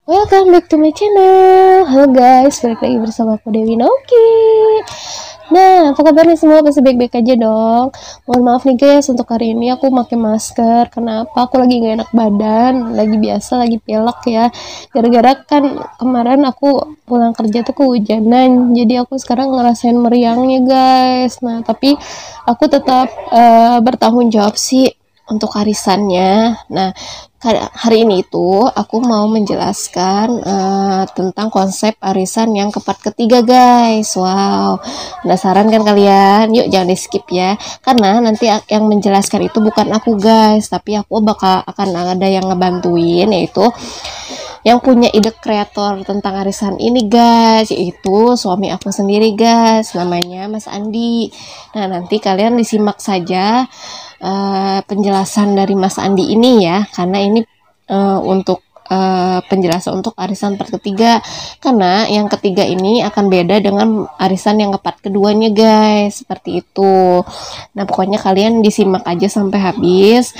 Welcome back to my channel. Halo guys, balik lagi bersama aku Dewi Noki. Nah, apa kabarnya semua? Pasti baik-baik aja dong. Mohon maaf nih guys, untuk hari ini aku pakai masker. Kenapa? Aku lagi gak enak badan, lagi biasa, lagi pilek ya. Gara-gara kan kemarin aku pulang kerja tuh kehujanan, jadi aku sekarang ngerasain meriangnya guys. Nah, tapi aku tetap bertanggung jawab sih untuk arisannya. Nah, hari ini itu aku mau menjelaskan tentang konsep arisan yang keempat ketiga guys. Wow, penasaran kan kalian? Yuk jangan di skip ya, karena nanti yang menjelaskan itu bukan aku guys, tapi aku akan ada yang ngebantuin, yaitu yang punya ide kreator tentang arisan ini guys, yaitu suami aku sendiri guys, namanya Mas Andi. Nah, nanti kalian disimak saja penjelasan dari Mas Andi ini ya, karena ini untuk penjelasan untuk arisan part ketiga, karena yang ketiga ini akan beda dengan arisan yang keempat keduanya guys, seperti itu. Nah, pokoknya kalian disimak aja sampai habis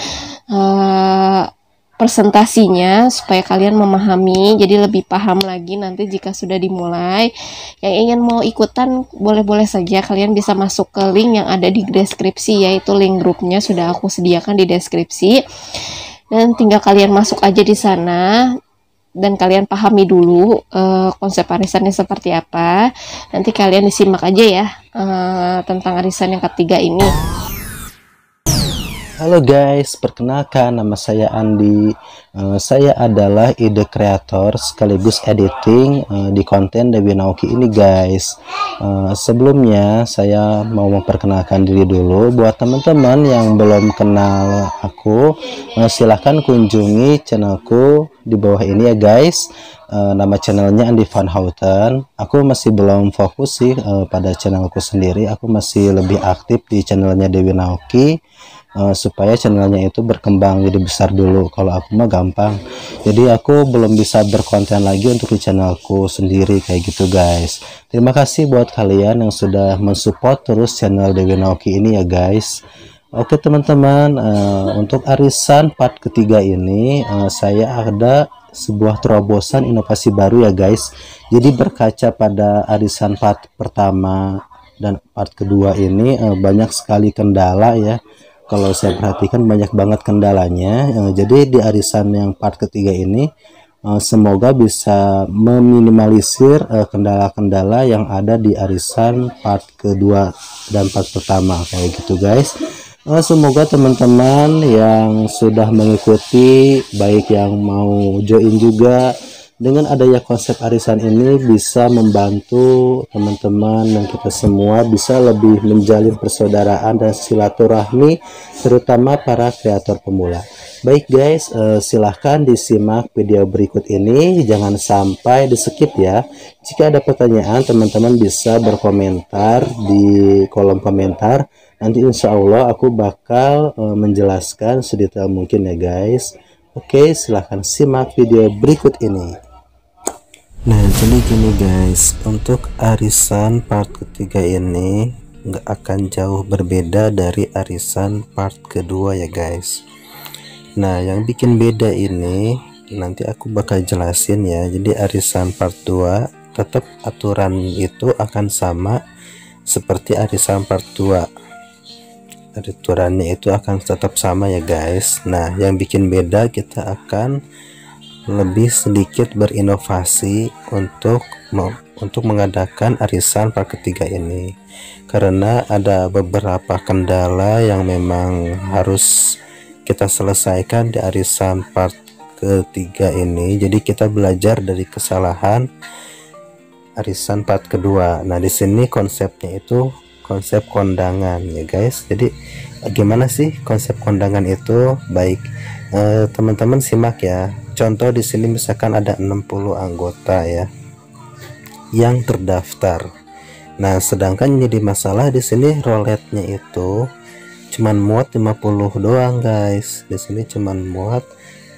presentasinya supaya kalian memahami, jadi lebih paham lagi nanti jika sudah dimulai. Yang ingin mau ikutan boleh-boleh saja, kalian bisa masuk ke link yang ada di deskripsi, yaitu link grupnya sudah aku sediakan di deskripsi, dan tinggal kalian masuk aja di sana dan kalian pahami dulu konsep arisannya seperti apa. Nanti kalian disimak aja ya tentang arisan yang ketiga ini. Halo guys, perkenalkan nama saya Andi. Saya adalah ide kreator sekaligus editing di konten Dewi Naoki ini guys. Sebelumnya saya mau memperkenalkan diri dulu buat teman-teman yang belum kenal aku. Silahkan kunjungi channelku di bawah ini ya guys. Nama channelnya Andi Van Houten. Aku masih belum fokus sih pada channelku sendiri. Aku masih lebih aktif di channelnya Dewi Naoki. Supaya channelnya itu berkembang jadi besar dulu. Kalau aku mah gampang, jadi aku belum bisa berkonten lagi untuk di channelku sendiri kayak gitu guys. Terima kasih buat kalian yang sudah mensupport terus channel Dewi Naoki ini ya guys. Oke teman-teman, untuk arisan part ketiga ini saya ada sebuah terobosan inovasi baru ya guys. Jadi berkaca pada arisan part pertama dan part kedua ini banyak sekali kendala ya. Kalau saya perhatikan banyak banget kendalanya. Jadi di arisan yang part ketiga ini semoga bisa meminimalisir kendala-kendala yang ada di arisan part kedua dan part pertama kayak gitu guys. Semoga teman-teman yang sudah mengikuti, baik yang mau join juga, dengan adanya konsep arisan ini bisa membantu teman-teman dan kita semua bisa lebih menjalin persaudaraan dan silaturahmi, terutama para kreator pemula. Baik guys, silahkan disimak video berikut ini, jangan sampai di skip ya. Jika ada pertanyaan, teman-teman bisa berkomentar di kolom komentar. Nanti insya Allah aku bakal menjelaskan sedetail mungkin ya guys. Oke, silahkan simak video berikut ini. Nah, jadi gini guys, untuk arisan part ketiga ini nggak akan jauh berbeda dari arisan part kedua ya guys. Nah, yang bikin beda ini nanti aku bakal jelasin ya. Jadi arisan part 2 tetap aturan itu akan sama seperti arisan part 2. Aturannya itu akan tetap sama ya guys. Nah, yang bikin beda kita akan lebih sedikit berinovasi untuk mengadakan arisan part ketiga ini, karena ada beberapa kendala yang memang harus kita selesaikan di arisan part ketiga ini. Jadi kita belajar dari kesalahan arisan part kedua. Nah, di sini konsepnya itu konsep kondangan ya guys. Jadi gimana sih konsep kondangan itu? Baik, teman-teman simak ya. Contoh di sini misalkan ada 60 anggota ya yang terdaftar. Nah, sedangkan jadi masalah di sini roletnya itu cuman muat 50 doang guys. Di sini cuman muat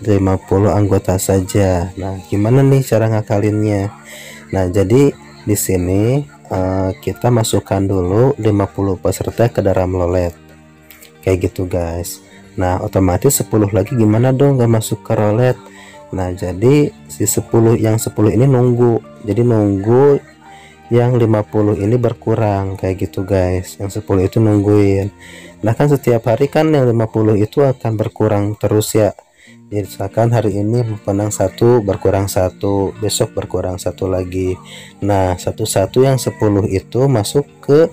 50 anggota saja. Nah, gimana nih cara ngakalinnya? Nah, jadi di sini kita masukkan dulu 50 peserta ke dalam rolet. Kayak gitu guys. Nah, otomatis 10 lagi gimana dong gak masuk ke rolet? Nah, jadi si 10 yang 10 ini nunggu. Jadi nunggu yang 50 ini berkurang kayak gitu guys. Yang 10 itu nungguin. Nah, kan setiap hari kan yang 50 itu akan berkurang terus ya. Jadi misalkan hari ini pemenang 1 berkurang 1, besok berkurang 1 lagi. Nah, satu-satu yang 10 itu masuk ke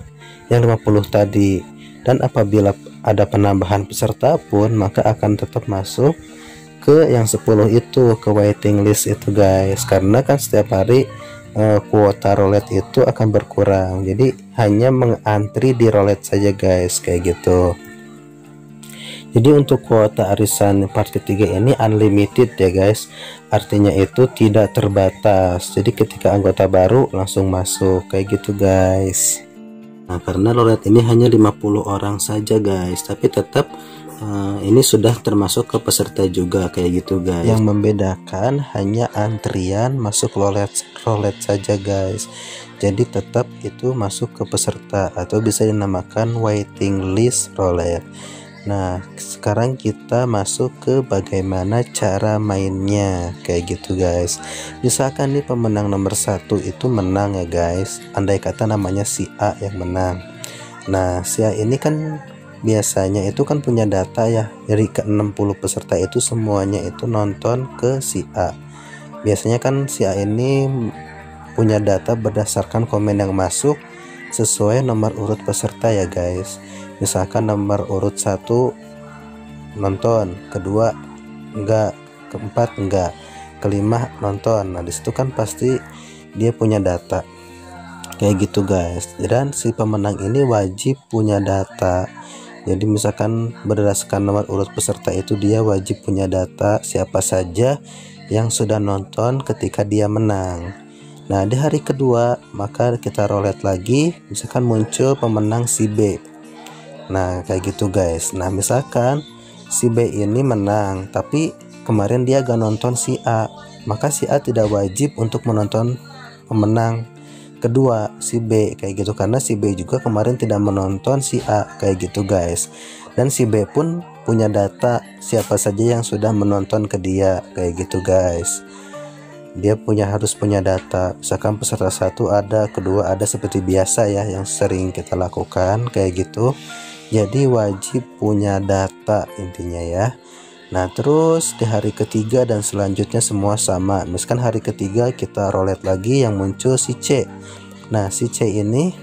yang 50 tadi. Dan apabila ada penambahan peserta pun maka akan tetap masuk ke yang 10 itu, ke waiting list itu guys. Karena kan setiap hari kuota roulette itu akan berkurang, jadi hanya mengantri di roulette saja guys, kayak gitu. Jadi untuk kuota arisan part ketiga ini unlimited ya guys, artinya itu tidak terbatas. Jadi ketika anggota baru langsung masuk kayak gitu guys. Nah, karena roulette ini hanya 50 orang saja guys, tapi tetap ini sudah termasuk ke peserta juga kayak gitu guys. Yang membedakan hanya antrian masuk roulette saja guys. Jadi tetap itu masuk ke peserta atau bisa dinamakan waiting list roulette. Nah, sekarang kita masuk ke bagaimana cara mainnya kayak gitu guys. Misalkan nih pemenang nomor 1 itu menang ya guys, andai kata namanya si A yang menang. Nah, si A ini kan biasanya itu kan punya data ya, dari ke 60 peserta itu semuanya itu nonton ke si A. Biasanya kan si A ini punya data berdasarkan komen yang masuk sesuai nomor urut peserta ya guys. Misalkan nomor urut 1 nonton, kedua enggak, keempat enggak, kelima nonton. Nah, disitu kan pasti dia punya data kayak gitu guys. Dan si pemenang ini wajib punya data. Jadi misalkan berdasarkan nomor urut peserta itu dia wajib punya data siapa saja yang sudah nonton ketika dia menang. Nah, di hari kedua maka kita roulette lagi, misalkan muncul pemenang si B. Nah, kayak gitu guys. Nah, misalkan si B ini menang tapi kemarin dia gak nonton si A, maka si A tidak wajib untuk menonton pemenang kedua si B kayak gitu, karena si B juga kemarin tidak menonton si A kayak gitu guys. Dan si B pun punya data siapa saja yang sudah menonton ke dia kayak gitu guys. Dia harus punya data, misalkan peserta 1 ada, kedua ada, seperti biasa ya yang sering kita lakukan kayak gitu. Jadi wajib punya data intinya ya. Nah, terus di hari ketiga dan selanjutnya semua sama. Misalkan hari ketiga kita roulette lagi, yang muncul si C. Nah, si C ini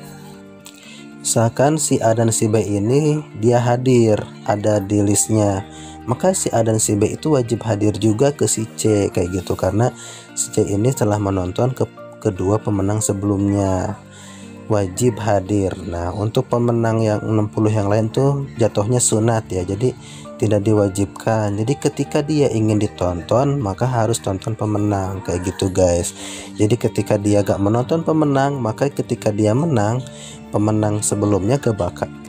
misalkan si A dan si B ini dia hadir, ada di listnya, maka si A dan si B itu wajib hadir juga ke si C kayak gitu, karena si C ini telah menonton ke kedua pemenang sebelumnya, wajib hadir. Nah, untuk pemenang yang 60 yang lain tuh jatuhnya sunat ya, jadi tidak diwajibkan. Jadi ketika dia ingin ditonton maka harus tonton pemenang kayak gitu guys. Jadi ketika dia gak menonton pemenang, maka ketika dia menang, pemenang sebelumnya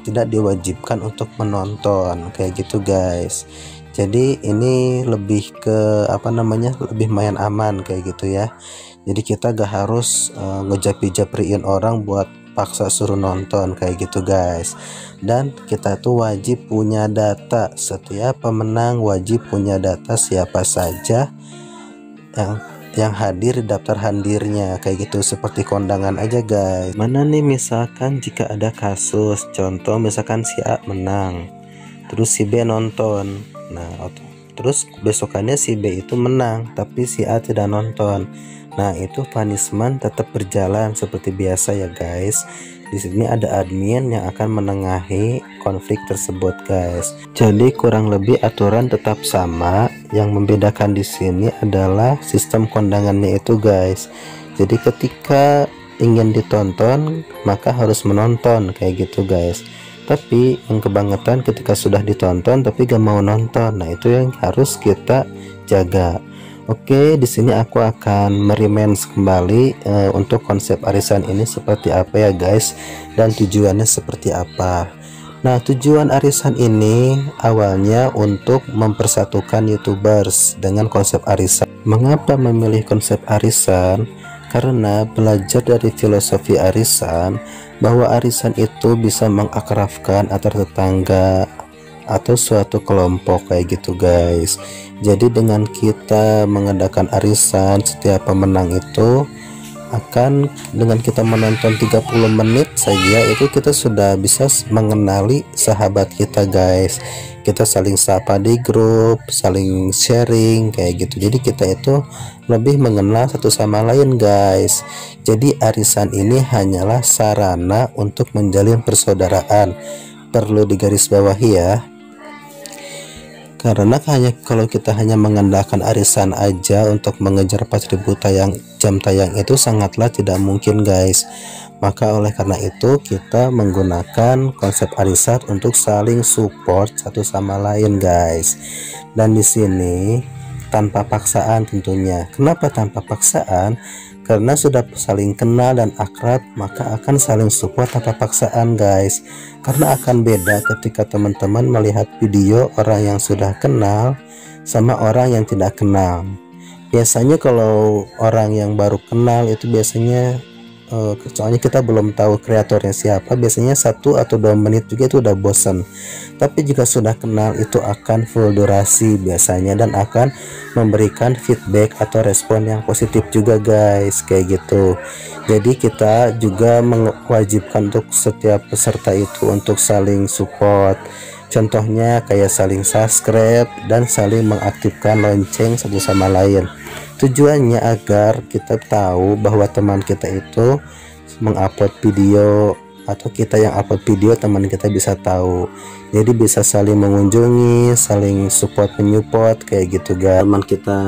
tidak diwajibkan untuk menonton kayak gitu guys. Jadi ini lebih ke lebih main aman kayak gitu ya. Jadi kita gak harus ngejapri-japriin orang buat paksa suruh nonton kayak gitu guys. Dan kita tuh wajib punya data, setiap pemenang wajib punya data siapa saja yang hadir di daftar hadirnya kayak gitu, seperti kondangan aja guys. Mana nih misalkan jika ada kasus contoh, misalkan si A menang terus si B nonton, nah terus besokannya si B itu menang tapi si A tidak nonton. Nah, itu punishment tetap berjalan seperti biasa ya guys. Di sini ada admin yang akan menengahi konflik tersebut guys. Jadi kurang lebih aturan tetap sama. Yang membedakan di sini adalah sistem kondangannya itu guys. Jadi ketika ingin ditonton maka harus menonton kayak gitu guys. Tapi yang kebangetan ketika sudah ditonton tapi gak mau nonton. Nah, itu yang harus kita jaga. Oke, di sini aku akan meremands kembali untuk konsep arisan ini seperti apa ya guys, dan tujuannya seperti apa. Nah, tujuan arisan ini awalnya untuk mempersatukan YouTubers dengan konsep arisan. Mengapa memilih konsep arisan? Karena belajar dari filosofi arisan bahwa arisan itu bisa mengakrabkan antar tetangga, atau suatu kelompok kayak gitu guys. Jadi dengan kita mengadakan arisan, setiap pemenang itu akan dengan kita menonton 30 menit saja itu kita sudah bisa mengenali sahabat kita guys. Kita saling sapa di grup, saling sharing kayak gitu. Jadi kita itu lebih mengenal satu sama lain guys. Jadi arisan ini hanyalah sarana untuk menjalin persaudaraan. Perlu digarisbawahi ya. Karena kalau kita hanya mengandalkan arisan aja untuk mengejar 4.000 jam tayang itu sangatlah tidak mungkin guys. Maka oleh karena itu kita menggunakan konsep arisan untuk saling support satu sama lain guys. Dan di sini tanpa paksaan tentunya. Kenapa tanpa paksaan? Karena sudah saling kenal dan akrab, maka akan saling support tanpa paksaan guys. Karena akan beda ketika teman-teman melihat video orang yang sudah kenal sama orang yang tidak kenal. Biasanya kalau orang yang baru kenal itu biasanya soalnya kita belum tahu kreatornya siapa, biasanya 1 atau 2 menit juga itu udah bosan. Tapi jika sudah kenal itu akan full durasi biasanya dan akan memberikan feedback atau respon yang positif juga guys, kayak gitu. Jadi kita juga mewajibkan untuk setiap peserta itu untuk saling support. Contohnya kayak saling subscribe dan saling mengaktifkan lonceng satu sama lain. Tujuannya agar kita tahu bahwa teman kita itu mengupload video, atau kita yang upload video teman kita bisa tahu. Jadi bisa saling mengunjungi, saling support menyupport kayak gitu guys. Teman kita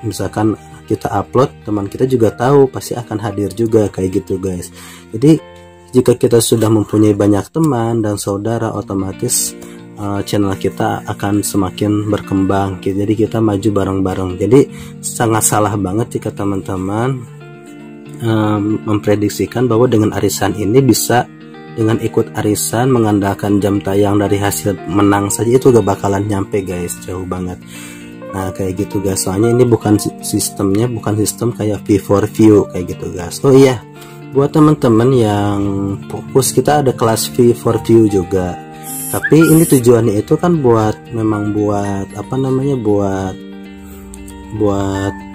misalkan kita upload, teman kita juga tahu pasti akan hadir juga kayak gitu guys. Jadi jika kita sudah mempunyai banyak teman dan saudara, otomatis channel kita akan semakin berkembang. Jadi kita maju bareng-bareng. Jadi sangat salah banget jika teman-teman memprediksikan bahwa dengan arisan ini bisa dengan ikut arisan mengandalkan jam tayang dari hasil menang saja, itu gak bakalan nyampe guys, jauh banget. Nah kayak gitu guys, soalnya ini bukan sistemnya, bukan sistem kayak view for view kayak gitu guys. Oh iya, buat teman-teman yang fokus, kita ada kelas view for view juga. Tapi ini tujuannya itu kan memang buat apa namanya, buat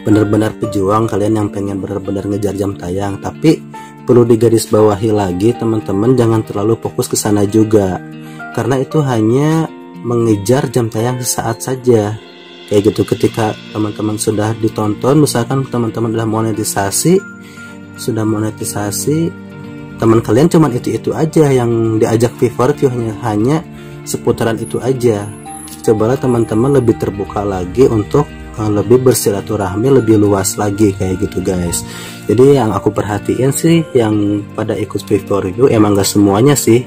benar-benar pejuang kalian yang pengen benar-benar ngejar jam tayang. Tapi perlu digarisbawahi lagi teman-teman, jangan terlalu fokus ke sana juga, karena itu hanya mengejar jam tayang sesaat saja kayak gitu. Ketika teman-teman sudah ditonton, misalkan teman-teman sudah monetisasi, teman kalian cuman itu aja yang diajak view hanya seputaran itu aja. Cobalah teman-teman lebih terbuka lagi untuk lebih bersilaturahmi lebih luas lagi kayak gitu guys. Jadi yang aku perhatiin sih yang pada ikut view emang gak semuanya sih.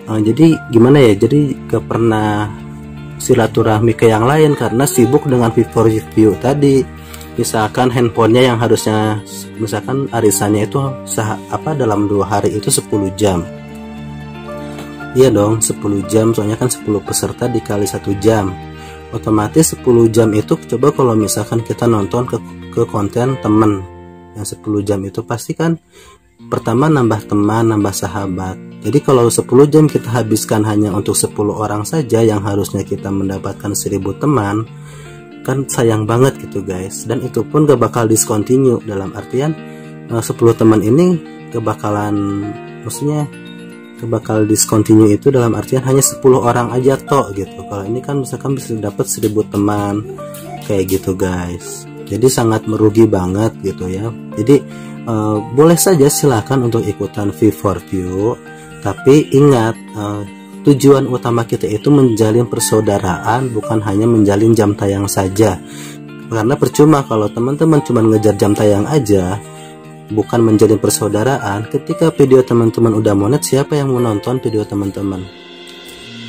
Jadi gimana ya, jadi gak pernah silaturahmi ke yang lain karena sibuk dengan view tadi. Misalkan handphonenya yang harusnya, misalkan arisannya itu dalam 2 hari itu 10 jam. Iya dong, 10 jam, soalnya kan 10 peserta dikali 1 jam. Otomatis 10 jam itu, coba kalau misalkan kita nonton ke konten temen yang 10 jam itu, pasti kan pertama nambah teman, nambah sahabat. Jadi kalau 10 jam kita habiskan hanya untuk 10 orang saja yang harusnya kita mendapatkan 1000 teman, kan sayang banget gitu guys. Dan itu pun gak bakal discontinue, dalam artian 10 teman ini gak bakal discontinue itu dalam artian hanya 10 orang aja tok gitu. Kalau ini kan misalkan bisa dapat 1000 teman kayak gitu guys. Jadi sangat merugi banget gitu ya. Jadi boleh saja silakan untuk ikutan view for view, tapi ingat tujuan utama kita itu menjalin persaudaraan, bukan hanya menjalin jam tayang saja. Karena percuma kalau teman-teman cuma ngejar jam tayang aja, bukan menjalin persaudaraan. Ketika video teman-teman udah monet, siapa yang menonton video teman-teman?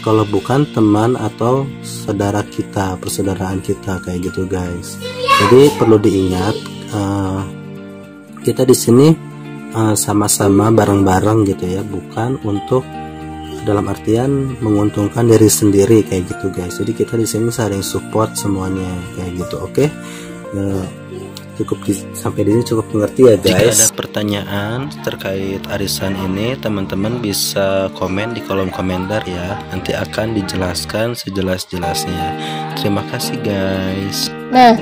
Kalau bukan teman atau saudara kita, persaudaraan kita kayak gitu guys. Jadi perlu diingat, kita di sini sama-sama bareng-bareng gitu ya, bukan untuk dalam artian menguntungkan diri sendiri kayak gitu guys. Jadi kita di sini saling support semuanya kayak gitu. Oke. sampai di sini cukup mengerti ya guys. Jika ada pertanyaan terkait arisan ini, teman-teman bisa komen di kolom komentar ya. Nanti akan dijelaskan sejelas-jelasnya. Terima kasih guys. Nah,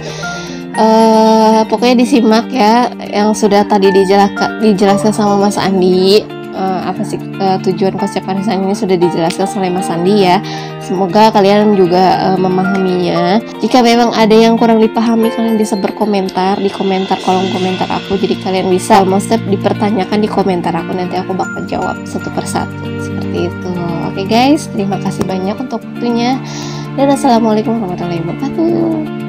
pokoknya disimak ya yang sudah tadi dijelaskan sama Mas Andi. Apa sih tujuan konsep arisan ini sudah dijelaskan oleh Mas Andi ya. Semoga kalian juga memahaminya. Jika memang ada yang kurang dipahami, kalian bisa berkomentar di kolom komentar aku. Jadi kalian bisa step dipertanyakan di komentar aku, nanti aku bakal jawab satu persatu seperti itu. Oke guys, terima kasih banyak untuk waktunya dan assalamualaikum warahmatullahi wabarakatuh.